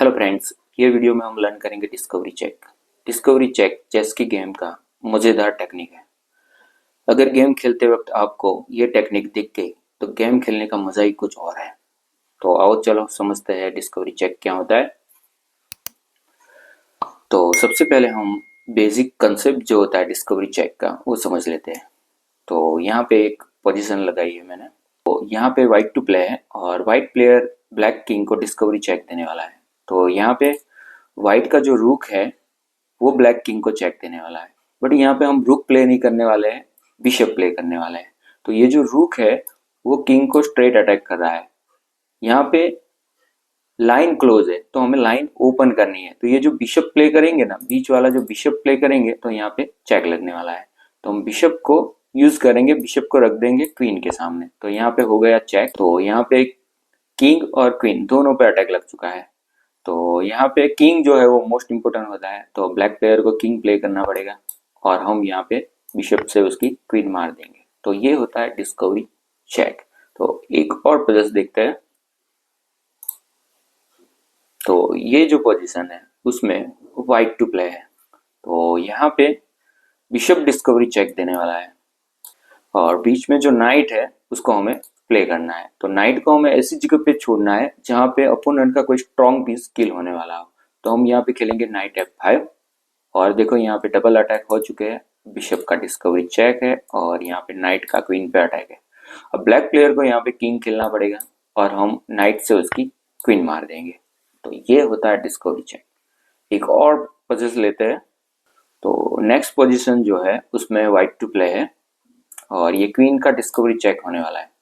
Hello friends, ये video में हम लर्न करेंगे discovery check. Discovery check chess की गेम का मज़ेदार टेक्निक है। अगर गेम खेलते वक्त आपको ये टेक्निक दिख गई तो गेम खेलने का मज़ा ही कुछ और है। तो आओ चलो समझते हैं डिस्कवरी चेक क्या होता है। तो सबसे पहले हम बेसिक कंसेप्ट जो होता है डिस्कवरी चेक का वो समझ लेते हैं। तो यहाँ पे एक पोजीशन लगाई है मैंने। तो यहाँ पे वाइट टू प्ले है और वाइट प्लेयर ब्लैक किंग को डिस्कवरी चेक देने वाला है। तो यहाँ पे वाइट का जो रूक है वो ब्लैक किंग को चेक देने वाला है, बट यहाँ पे हम रुक प्ले नहीं करने वाले हैं, बिशप प्ले करने वाले हैं। तो ये जो रुक है वो किंग को स्ट्रेट अटैक कर रहा है। यहाँ पे लाइन क्लोज है तो हमें लाइन ओपन करनी है। तो ये जो बिशप प्ले करेंगे ना, बीच वाला जो बिशप प्ले करेंगे तो यहाँ पे चेक लगने वाला है। तो हम बिशप को यूज करेंगे, बिशप को रख देंगे क्वीन के सामने। तो यहाँ पे हो गया चेक। तो यहाँ पे किंग और क्वीन दोनों पे अटैक लग चुका है। तो यहाँ पे किंग जो है वो मोस्ट इंपोर्टेंट होता है, तो ब्लैक प्लेयर को किंग प्ले करना पड़ेगा और हम यहाँ पे बिशप से उसकी क्वीन मार देंगे। तो ये होता है डिस्कवरी चेक। तो एक और प्रोसेस देखते हैं। तो ये जो पोजीशन है उसमें वाइट टू प्ले है। तो यहाँ पे बिशप डिस्कवरी चेक देने वाला है और बीच में जो नाइट है उसको हमें प्ले करना है। तो नाइट को हमें ऐसी जगह पे छोड़ना है जहाँ पे अपोनेंट का कोई स्ट्रॉन्ग पीस किल होने वाला हो। तो हम यहाँ पे खेलेंगे नाइट F5 और देखो यहाँ पे डबल अटैक हो चुके हैं। बिशप का डिस्कवरी चेक है और यहाँ पे नाइट का क्वीन पे अटैक है। अब ब्लैक प्लेयर को यहाँ पे किंग खेलना पड़ेगा और हम नाइट से उसकी क्वीन मार देंगे। तो ये होता है डिस्कवरी चेक। एक और पोजीशन लेते हैं। तो नेक्स्ट पोजीशन जो है उसमें वाइट टू प्ले है और ये क्वीन का डिस्कवरी चेक होने वाला है।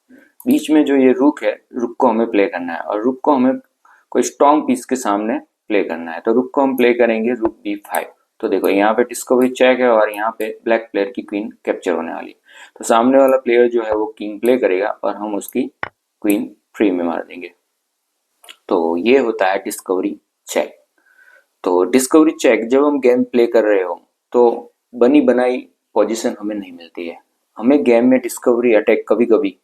बीच में जो ये रुक है, रुक को हमें प्ले करना है और रुक को हमें कोई स्ट्रॉन्ग पीस के सामने प्ले करना है। तो रुक को हम प्ले करेंगे रुक B5। तो देखो यहाँ पे डिस्कवरी चेक है और यहाँ पे ब्लैक प्लेयर की क्वीन कैप्चर होने वाली। तो सामने वाला प्लेयर जो है वो किंग प्ले करेगा और हम उसकी क्वीन फ्री में मार देंगे। तो ये होता है डिस्कवरी चेक। तो डिस्कवरी चेक जब हम गेम प्ले कर रहे हो तो बनी बनाई पोजीशन हमें नहीं मिलती है। हमें गेम में डिस्कवरी अटैक कभी कभी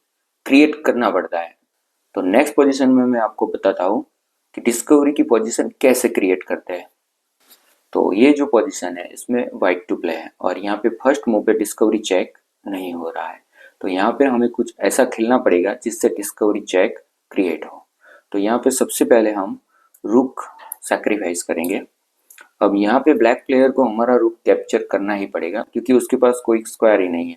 क्रिएट करना पड़ता है। तो नेक्स्ट पोजीशन में मैं आपको बताता हूँ कि डिस्कवरी की पोजीशन कैसे क्रिएट करते हैं। तो ये जो पोजीशन है इसमें वाइट टू प्ले है और यहाँ पे फर्स्ट मूव पे डिस्कवरी चेक नहीं हो रहा है। तो यहाँ पे हमें कुछ ऐसा खेलना पड़ेगा जिससे डिस्कवरी चेक क्रिएट हो। तो यहाँ पे सबसे पहले हम रुक सैक्रिफाइस करेंगे। अब यहाँ पे ब्लैक प्लेयर को हमारा रुक कैप्चर करना ही पड़ेगा क्योंकि उसके पास कोई स्क्वायर ही नहीं है।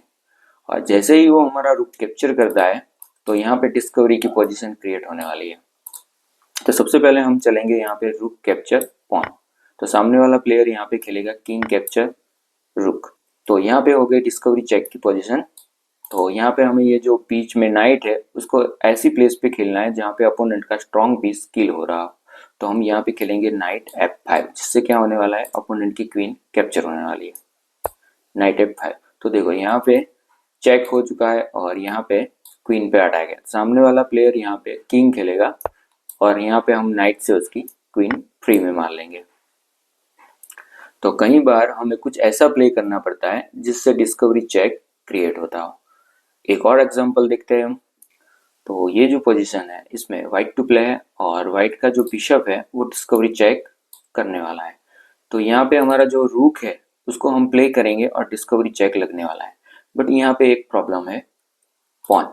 और जैसे ही वो हमारा रुक कैप्चर करता है तो यहाँ पे डिस्कवरी की पोजीशन क्रिएट होने वाली है। तो सबसे पहले हम चलेंगे यहाँ पे रुक कैप्चर पॉन। तो सामने वाला प्लेयर यहाँ पे खेलेगा किंग कैप्चर रुक। तो यहाँ पे हो गई डिस्कवरी चेक की पोजीशन। तो यहाँ पे हमें ये जो बीच में नाइट है उसको ऐसी प्लेस पे खेलना है जहाँ पे अपोनेंट का स्ट्रॉन्ग पीस किल हो रहा हो। तो हम यहाँ पे खेलेंगे नाइट F5 जिससे क्या होने वाला है, अपोनेंट की क्वीन कैप्चर होने वाली है। Night F5। तो देखो यहाँ पे चेक हो चुका है और यहाँ पे क्वीन पे अटैक है। सामने वाला प्लेयर यहाँ पे किंग खेलेगा और यहाँ पे हम नाइट से उसकी क्वीन फ्री में मार लेंगे। तो कई बार हमें कुछ ऐसा प्ले करना पड़ता है जिससे डिस्कवरी चेक क्रिएट होता हो। एक और एग्जांपल देखते हैं हम। तो ये जो पोजीशन है इसमें वाइट टू प्ले है और वाइट का जो बिशप है वो डिस्कवरी चेक करने वाला है। तो यहाँ पे हमारा जो रूक है उसको हम प्ले करेंगे और डिस्कवरी चेक लगने वाला है। बट यहाँ पे एक प्रॉब्लम है, पॉन।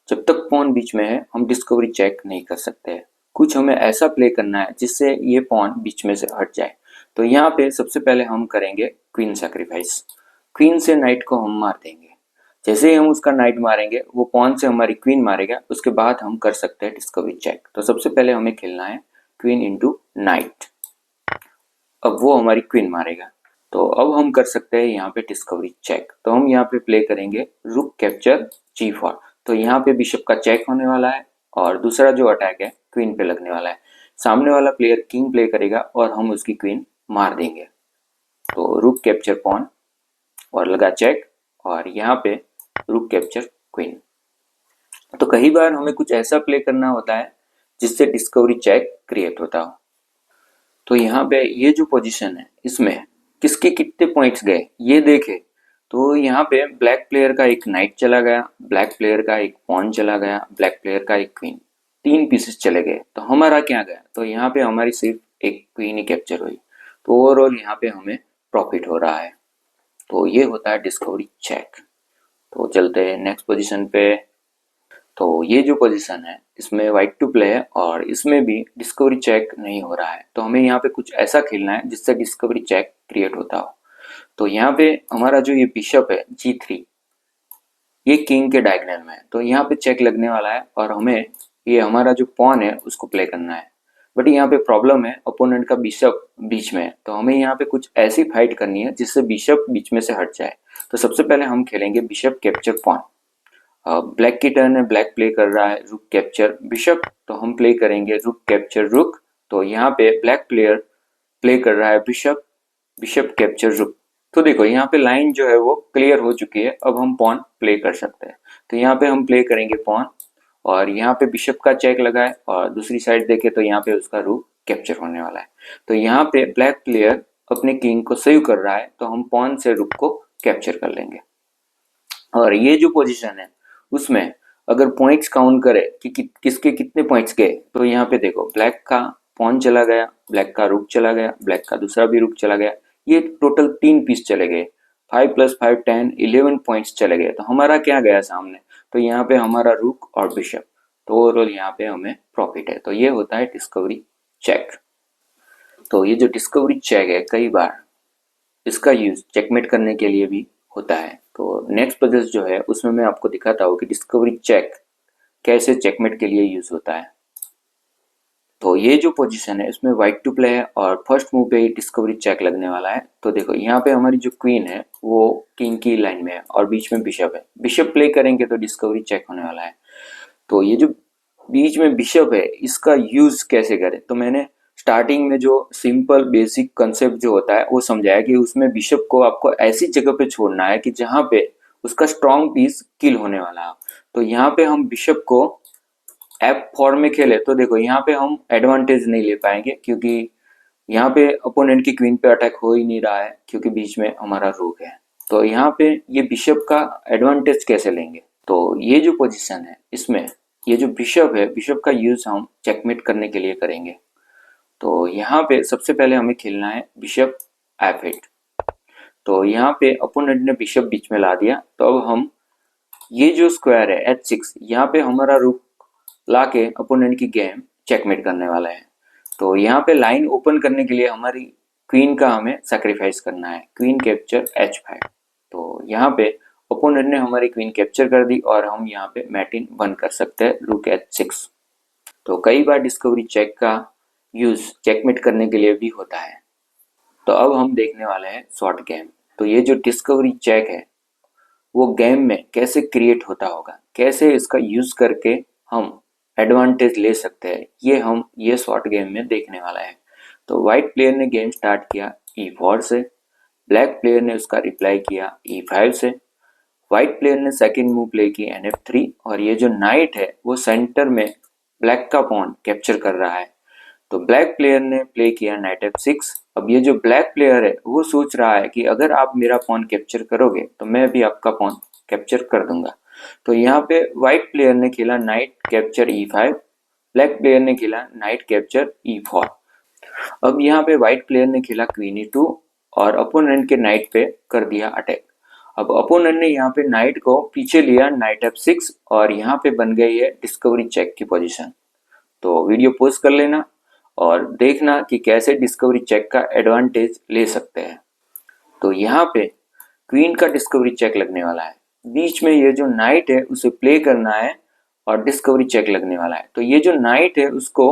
जब तक पॉन बीच में है हम डिस्कवरी चेक नहीं कर सकते। कुछ हमें ऐसा प्ले करना है जिससे ये पॉन बीच में से हट जाए। तो यहाँ पे सबसे पहले हम करेंगे क्वीन सैक्रिफाइस। क्वीन से नाइट को हम मार देंगे। जैसे ही हम उसका नाइट मारेंगे वो पॉन से हमारी क्वीन मारेगा, उसके बाद हम कर सकते हैं डिस्कवरी चेक। तो सबसे पहले हमें खेलना है क्वीन इंटू नाइट। अब वो हमारी क्वीन मारेगा तो अब हम कर सकते हैं यहाँ पे डिस्कवरी चेक। तो हम यहाँ पे प्ले करेंगे रुक कैप्चर G4। तो यहाँ पे बिशप का चेक होने वाला है और दूसरा जो अटैक है क्वीन पे लगने वाला है। सामने वाला प्लेयर किंग प्ले करेगा और हम उसकी क्वीन मार देंगे। तो रुक कैप्चर पॉन और लगा चेक और यहाँ पे रुक कैप्चर क्वीन। तो कई बार हमें कुछ ऐसा प्ले करना होता है जिससे डिस्कवरी चेक क्रिएट होता हो। तो यहाँ पे ये जो पोजीशन है इसमें किसके कितने पॉइंट्स गए ये देखे तो यहाँ पे ब्लैक प्लेयर का एक नाइट चला गया, ब्लैक प्लेयर का एक पॉन चला गया, ब्लैक प्लेयर का एक क्वीन, 3 पीसेस चले गए। तो हमारा क्या गया, तो यहाँ पे हमारी सिर्फ एक क्वीन ही कैप्चर हुई। तो ओवरऑल यहाँ पे हमें प्रॉफिट हो रहा है। तो ये होता है डिस्कवरी चेक। तो चलते हैं नेक्स्ट पोजीशन पे। तो ये जो पोजीशन है इसमें वाइट टू प्ले है और इसमें भी डिस्कवरी चेक नहीं हो रहा है। तो हमें यहाँ पे कुछ ऐसा खेलना है जिससे डिस्कवरी चेक क्रिएट होता हो। तो यहाँ पे हमारा जो ये बिशप है G3, ये किंग के डायगोनल में है, तो यहाँ पे चेक लगने वाला है और हमें ये हमारा जो पॉन है उसको प्ले करना है। बट यहाँ पे प्रॉब्लम है, अपोनेंट का बिशप बीच में है, तो हमें यहाँ पे कुछ ऐसी फाइट करनी है जिससे बिशप बीच में से हट जाए। तो सबसे पहले हम खेलेंगे बिशप कैप्चर पॉन। ब्लैक की टर्न है, ब्लैक प्ले कर रहा है रुक कैप्चर बिशप, तो हम प्ले करेंगे रुक कैप्चर रुक। तो यहाँ पे ब्लैक प्लेयर प्ले कर रहा है बिशप, बिशप कैप्चर रुक। तो देखो यहाँ पे लाइन जो है वो क्लियर हो चुकी है, अब हम पॉन प्ले कर सकते हैं। तो यहाँ पे हम प्ले करेंगे पॉन और यहाँ पे बिशप का चेक लगा है और दूसरी साइड देखे तो यहाँ पे उसका रूक कैप्चर होने वाला है। तो यहाँ पे ब्लैक प्लेयर अपने किंग को सेव कर रहा है, तो हम पॉन से रुक को कैप्चर कर लेंगे। और ये जो पोजीशन है उसमें अगर पॉइंट्स काउंट करे कि किसके कितने पॉइंट्स गए, तो यहाँ पे देखो ब्लैक का पॉन चला गया, ब्लैक का रुक चला गया, ब्लैक का दूसरा भी रुक चला गया, ये टोटल 3 पीस चले गए। 5 + 5 10 11 पॉइंट्स चले गए। तो हमारा क्या गया सामने, तो यहाँ पे हमारा रुक और बिशप। तो ओवरऑल यहाँ पे हमें प्रॉफिट है। तो ये होता है डिस्कवरी चेक। तो ये जो डिस्कवरी चेक है कई बार इसका यूज चेकमेट करने के लिए भी होता है। तो नेक्स्ट पजल जो है उसमें मैं आपको दिखाता हूँ कि डिस्कवरी चेक कैसे चेकमेट के लिए यूज होता है। तो ये जो पोजीशन है इसमें वाइट टू प्ले है और फर्स्ट मूव पे ही डिस्कवरी चेक लगने वाला है। तो देखो यहाँ पे हमारी जो क्वीन है वो किंग की लाइन में है और बीच में बिशप है, बिशप प्ले करेंगे तो डिस्कवरी चेक होने वाला है। तो ये जो बीच में बिशप है इसका यूज कैसे करें, तो मैंने स्टार्टिंग में जो सिंपल बेसिक कंसेप्ट जो होता है वो समझाया कि उसमें बिशप को आपको ऐसी जगह पे छोड़ना है कि जहां पे उसका स्ट्रॉन्ग पीस किल होने वाला है। तो यहाँ पे हम बिशप को F4 में खेले तो देखो यहाँ पे हम एडवांटेज नहीं ले पाएंगे, क्योंकि यहाँ पे अपोनेंट की क्वीन पे अटैक हो ही नहीं रहा है क्योंकि बीच में हमारा रूक है। तो यहाँ पे ये बिशप का एडवांटेज कैसे लेंगे, तो ये जो पोजीशन है इसमें ये जो बिशप है, बिशप का यूज हम चेकमेट करने के लिए करेंगे। तो यहाँ पे सबसे पहले हमें खेलना है बिशप F8। तो यहाँ पे अपोनेंट ने बिशप बीच में ला दिया, तो अब हम ये जो स्क्वायर है H6 यहाँ पे हमारा रुक लाके अपोनेंट की गेम चेकमेट करने वाला है। तो यहाँ पे लाइन ओपन करने के लिए हमारी क्वीन का हमें सैक्रिफाइस करना है, क्वीन कैप्चर H5। तो यहाँ पे ओपोनेंट ने हमारी क्वीन कैप्चर कर दी और हम यहाँ पे मैटिन 1 कर सकते हैं रुक H6। तो कई बार डिस्कवरी चेक का यूज चेकमेट करने के लिए भी होता है। तो अब हम देखने वाले हैं शॉर्ट गेम। तो ये जो डिस्कवरी चेक है वो गेम में कैसे क्रिएट होता होगा, कैसे इसका यूज करके हम एडवांटेज ले सकते हैं, ये हम ये शॉर्ट गेम में देखने वाला है। तो व्हाइट प्लेयर ने गेम स्टार्ट किया E4 से, ब्लैक प्लेयर ने उसका रिप्लाई किया E5 से, व्हाइट प्लेयर ने सेकंड मूव प्ले की NF3 और ये जो नाइट है वो सेंटर में ब्लैक का पॉन कैप्चर कर रहा है। तो ब्लैक प्लेयर ने प्ले किया नाइट F6। अब ये जो ब्लैक प्लेयर है वो सोच रहा है कि अगर आप मेरा पॉन कैप्चर करोगे तो मैं भी आपका पॉन कैप्चर कर दूंगा। तो यहाँ पे व्हाइट प्लेयर ने खेला night capture E5, black player ने खेला नाइट कैप्चर E4। अब यहाँ पे व्हाइट प्लेयर ने खेला क्वीन E2 और अपोनेंट के नाइट पे कर दिया अटैक। अब अपोनेंट ने यहाँ पे नाइट को पीछे लिया नाइट F6 और यहाँ पे बन गई है डिस्कवरी चेक की पोजीशन। तो वीडियो पॉज कर लेना और देखना कि कैसे डिस्कवरी चेक का एडवांटेज ले सकते हैं। तो यहाँ पे क्वीन का डिस्कवरी चेक लगने वाला है, बीच में ये जो नाइट है उसे प्ले करना है और डिस्कवरी चेक लगने वाला है। तो ये जो नाइट है उसको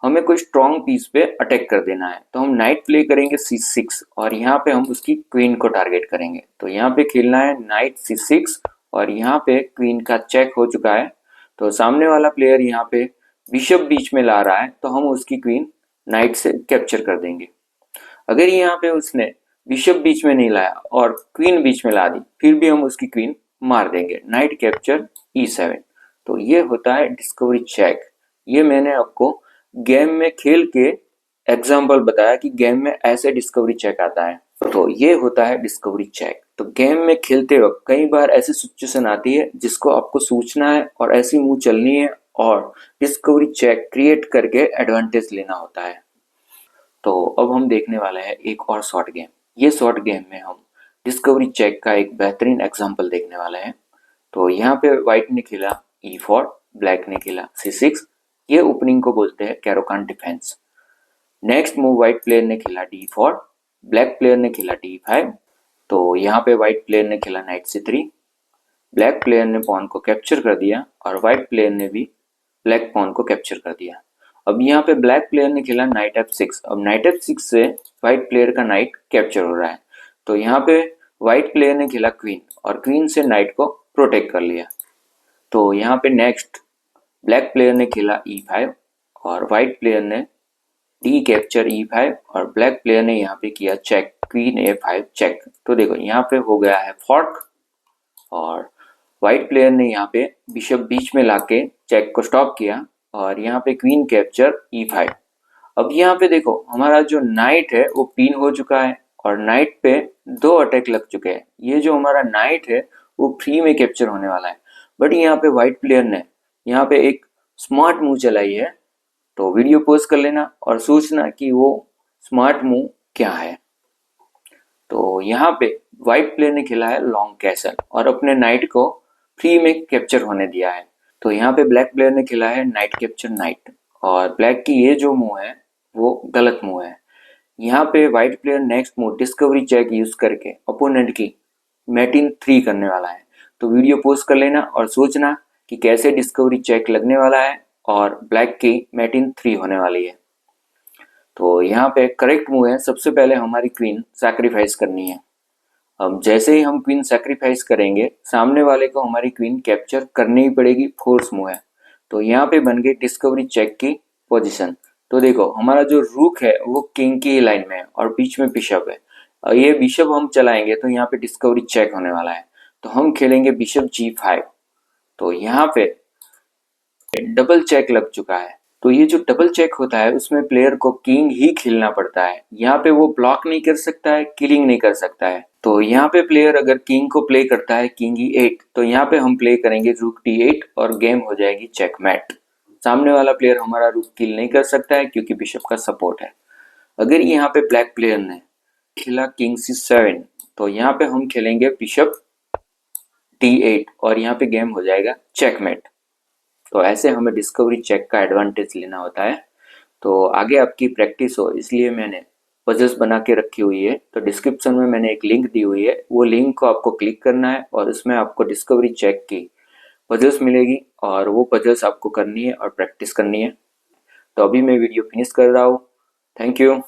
हमें कोई स्ट्रॉन्ग पीस पे अटैक कर देना है। तो हम नाइट प्ले करेंगे C6 और यहाँ पे हम उसकी क्वीन को टारगेट करेंगे। तो यहाँ पे खेलना है नाइट C6 और यहाँ पे क्वीन का चेक हो चुका है। तो सामने वाला प्लेयर यहाँ पे बिशप बीच में ला रहा है, तो हम उसकी क्वीन नाइट से कैप्चर कर देंगे। अगर यहाँ पे उसने बिशप बीच में नहीं लाया और क्वीन बीच में ला दी, फिर भी हम उसकी क्वीन मार देंगे नाइट कैप्चर E7। तो ये होता है डिस्कवरी चेक। ये मैंने आपको गेम में खेल के एग्जाम्पल बताया कि गेम में ऐसे डिस्कवरी चेक आता है। तो ये होता है डिस्कवरी चेक। तो गेम में खेलते वक्त कई बार ऐसी सिचुएशन आती है जिसको आपको सोचना है और ऐसी मूव चलनी है और डिस्कवरी चेक क्रिएट करके एडवांटेज लेना होता है। तो अब हम देखने वाले हैं एक और शॉर्ट गेम। ये शॉर्ट गेम में हम डिस्कवरी चेक का एक बेहतरीन एग्जाम्पल देखने वाले हैं। तो यहाँ पे व्हाइट ने खेला E4, ब्लैक ने खेला C6। ये ओपनिंग को बोलते हैं Caro Kann defence. Next move white player ने खेला D4, ब्लैक प्लेयर ने खेला D5। तो यहाँ पे व्हाइट प्लेयर ने खेला नाइट C3, ब्लैक प्लेयर ने पॉन को कैप्चर कर दिया और व्हाइट प्लेयर ने भी ब्लैक पॉन को कैप्चर कर दिया। अब यहाँ पे ब्लैक प्लेयर ने खेला नाइट F6। अब नाइट F6 से व्हाइट प्लेयर का नाइट कैप्चर हो रहा है। तो यहाँ पे व्हाइट प्लेयर ने खेला क्वीन और क्वीन से नाइट को प्रोटेक्ट कर लिया। तो यहाँ पे नेक्स्ट ब्लैक प्लेयर ने खेला E5 और व्हाइट प्लेयर ने डी कैप्चर E5 और ब्लैक प्लेयर ने यहाँ पे किया चेक, क्वीन A5 चेक। तो देखो यहाँ पे हो गया है फॉर्क और व्हाइट प्लेयर ने यहाँ पे बिशप बीच में लाके चेक को स्टॉप किया और यहाँ पे क्वीन कैप्चर E5। अब यहाँ पे देखो हमारा जो नाइट है वो पिन हो चुका है और नाइट पे 2 अटैक लग चुके हैं। ये जो हमारा नाइट है वो फ्री में कैप्चर होने वाला है। बट यहाँ पे व्हाइट प्लेयर ने यहाँ पे एक स्मार्ट मूव चलाई है। तो वीडियो पॉज कर लेना और सोचना कि वो स्मार्ट मूव क्या है। तो यहाँ पे व्हाइट प्लेयर ने खेला है लॉन्ग कैसल और अपने नाइट को फ्री में कैप्चर होने दिया है। तो यहाँ पे ब्लैक प्लेयर ने खेला है नाइट कैप्चर नाइट और ब्लैक की ये जो मूव है वो गलत मूव है। यहाँ पे white player next move discovery check use करके अपोनेंट की मैटिन 3 करने वाला है। तो वीडियो पॉज कर लेना और सोचना कि कैसे डिस्कवरी चेक लगने वाला है और ब्लैक की मैटिन 3 होने वाली है। तो यहाँ पे करेक्ट मूव है, सबसे पहले हमारी क्वीन सैक्रिफाइस करनी है। अब जैसे ही हम क्वीन सैक्रिफाइस करेंगे सामने वाले को हमारी क्वीन कैप्चर करनी ही पड़ेगी, फोर्स मूव है। तो यहाँ पे बन गई डिस्कवरी चेक की पोजीशन। तो देखो हमारा जो रूक है वो किंग की लाइन में है और बीच में बिशप है। और ये बिशप हम चलाएंगे तो यहाँ पे डिस्कवरी चेक होने वाला है। तो हम खेलेंगे बिशप G5। तो यहाँ पे डबल चेक लग चुका है। तो ये जो डबल चेक होता है उसमें प्लेयर को किंग ही खेलना पड़ता है। यहाँ पे वो ब्लॉक नहीं कर सकता है, किलिंग नहीं कर सकता है। तो यहाँ पे प्लेयर अगर किंग को प्ले करता है किंग E8 तो यहाँ पे हम प्ले करेंगे रूक D8 और गेम हो जाएगी चेकमेट। सामने वाला प्लेयर हमारा रूक किल नहीं कर सकता है क्योंकि बिशप का सपोर्ट है। अगर यहाँ पे ब्लैक प्लेयर ने खेला किंग C7 तो यहाँ पे हम खेलेंगे बिशप D8 और यहाँ पे गेम हो जाएगा चेकमेट। तो ऐसे हमें डिस्कवरी चेक का एडवांटेज लेना होता है। तो आगे आपकी प्रैक्टिस हो इसलिए मैंने पजल्स बना के रखी हुई है। तो डिस्क्रिप्शन में मैंने एक लिंक दी हुई है, वो लिंक को आपको क्लिक करना है और उसमें आपको डिस्कवरी चेक की पजल्स मिलेगी और वो पजल्स आपको करनी है और प्रैक्टिस करनी है। तो अभी मैं वीडियो फिनिश कर रहा हूँ। Thank you.